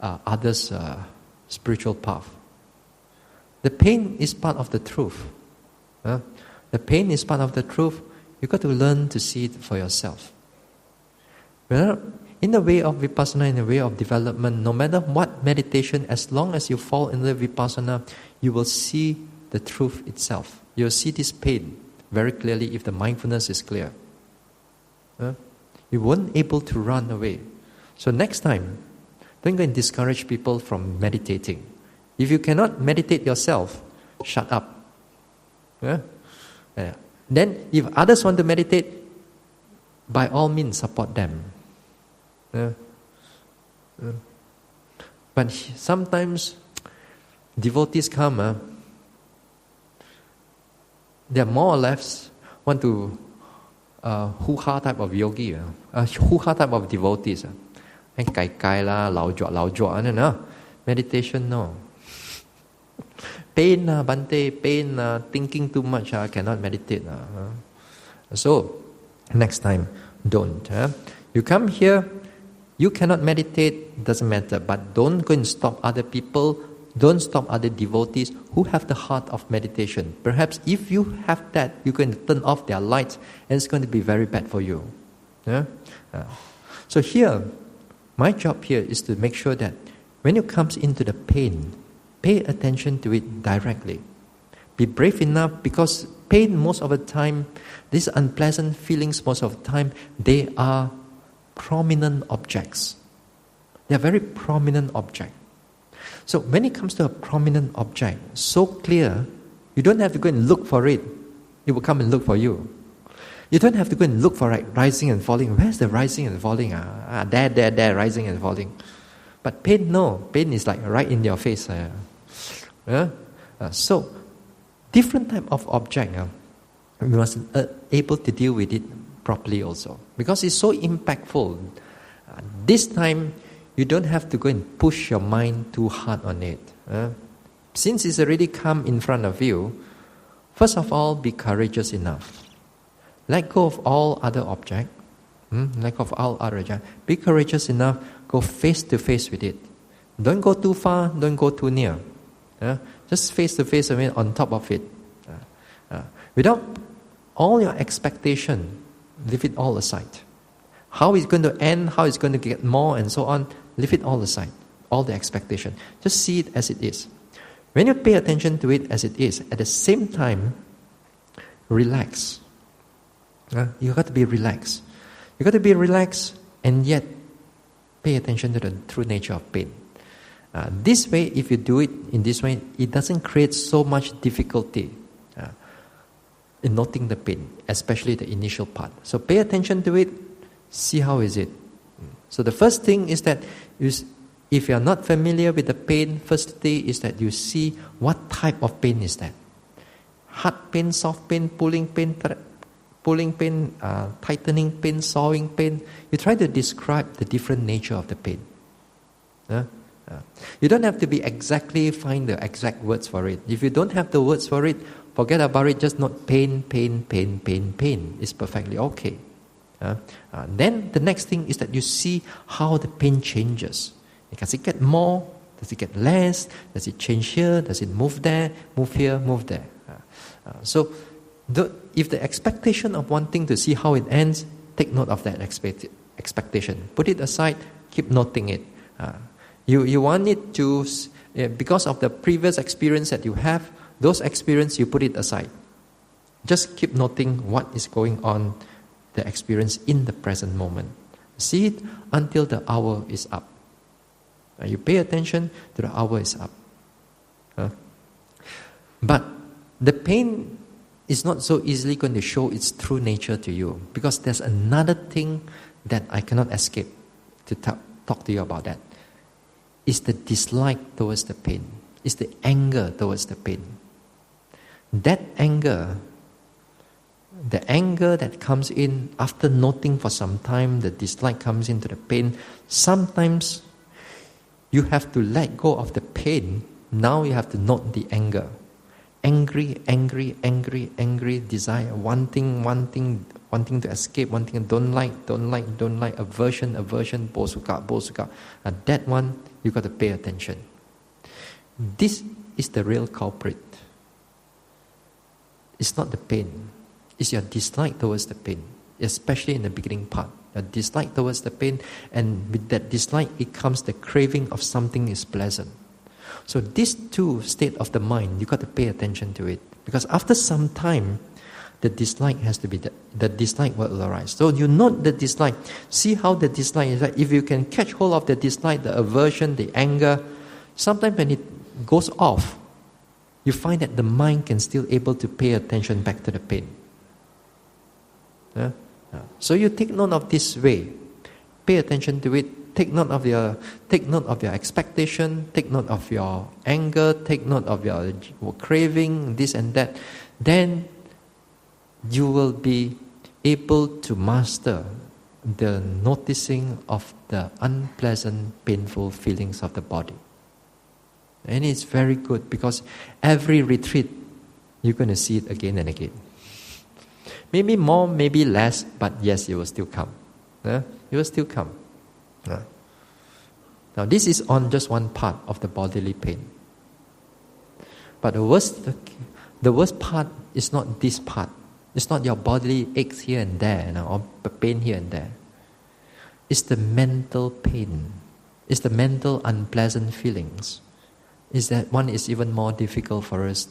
others' spiritual path. The pain is part of the truth. The pain is part of the truth. You got to learn to see it for yourself. In the way of vipassana, in the way of development, no matter what meditation, as long as you fall in the vipassana, you will see the truth itself. You will see this pain very clearly if the mindfulness is clear. You won't able to run away. So next time, don't go and discourage people from meditating. If you cannot meditate yourself, shut up. Then if others want to meditate, by all means support them. But sometimes devotees come, they are more or less want to hoo-ha type of yogi, hoo-ha type of devotees. Kai la, lao jua, meditation, no. Pain, Bante, pain, thinking too much, cannot meditate. So, next time, don't. You come here, you cannot meditate, doesn't matter, but don't go and stop other people, don't stop other devotees who have the heart of meditation. Perhaps if you have that, you can turn off their lights and it's going to be very bad for you. So here, my job here is to make sure that when you come into the pain, pay attention to it directly. Be brave enough, because pain most of the time, these unpleasant feelings most of the time, they are prominent objects. They are very prominent objects. So when it comes to a prominent object, so clear, you don't have to go and look for it. It will come and look for you. You don't have to go and look for rising and falling. Where's the rising and falling? There, rising and falling. But pain, no. Pain is like right in your face. So, different type of object, we must able to deal with it properly also. Because it's so impactful. This time, you don't have to go and push your mind too hard on it. Since it's already come in front of you, First of all, be courageous enough. Let go of all other objects. Let go of all other objects. Be courageous enough. Go face to face with it. Don't go too far. Don't go too near. Just face to face with it, on top of it. Without all your expectation, leave it all aside. How it's going to end, how it's going to get more, and so on, leave it all aside. All the expectation. Just see it as it is. When you pay attention to it as it is, at the same time, relax. You got to be relaxed. You got to be relaxed and yet pay attention to the true nature of pain. This way, if you do it in this way, it doesn't create so much difficulty in noting the pain, especially the initial part. So pay attention to it, see how is it. So the first thing is that if you are not familiar with the pain, first thing is that you see what type of pain is that. Hard pain, soft pain, pulling pain, tightening pain, sawing pain. You try to describe the different nature of the pain. You don't have to be find the exact words for it. If you don't have the words for it, forget about it, just note pain. It's perfectly okay. Then the next thing is that you see how the pain changes. Does it get more? Does it get less? Does it change here? Does it move there? Move here? Move there? So if the expectation of wanting to see how it ends, take note of that expectation. Put it aside, keep noting it. You want it to, because of the previous experience that you have, those experience you put it aside. Just keep noting what is going on, the experience in the present moment. See it until the hour is up. You pay attention to the hour is up. But the pain is not so easily going to show its true nature to you, because there's another thing that I cannot escape to talk to you about that. It's the dislike towards the pain. It's the anger towards the pain. That anger, the anger that comes in after noting for some time, the dislike comes into the pain. Sometimes you have to let go of the pain. Now you have to note the anger. Angry, desire, wanting to escape, wanting, don't like, aversion, bosuka. And that one, you got to pay attention. This is the real culprit. It's not the pain. It's your dislike towards the pain, especially in the beginning part. A dislike towards the pain, and with that dislike, it comes the craving of something is pleasant. So these two state of the mind, you got to pay attention to it, because after some time, the dislike has to be the dislike will arise. So you note the dislike. See how the dislike is. Like if you can catch hold of the dislike, the aversion, the anger, sometimes when it goes off, you find that the mind can still able to pay attention back to the pain. So you take note of this way. Pay attention to it. Take note of your expectation. Take note of your anger. Take note of your craving, this and that. Then you will be able to master the noticing of the unpleasant, painful feelings of the body. And it's very good, because every retreat you're going to see it again and again. Maybe more, maybe less, but yes, it will still come. It will still come. Now this is on just one part of the bodily pain. But the worst part is not this part. It's not your bodily aches here and there, or pain here and there. It's the mental pain. It's the mental unpleasant feelings. Is that one is even more difficult for us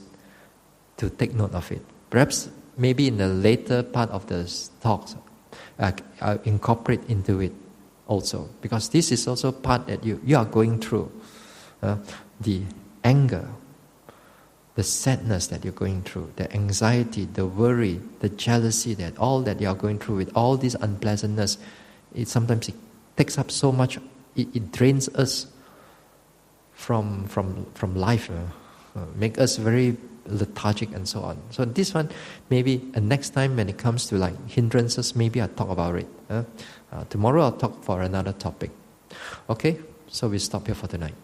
to take note of it. Perhaps maybe in the later part of the talks, incorporate into it also, because this is also part that you are going through. The anger, the sadness that you're going through, the anxiety, the worry, the jealousy, that all that you are going through with all this unpleasantness, sometimes it takes up so much, it drains us from life, make us very lethargic and so on. So this one, maybe next time when it comes to like hindrances, maybe I'll talk about it. Tomorrow I'll talk for another topic. Okay, so we stop here for tonight.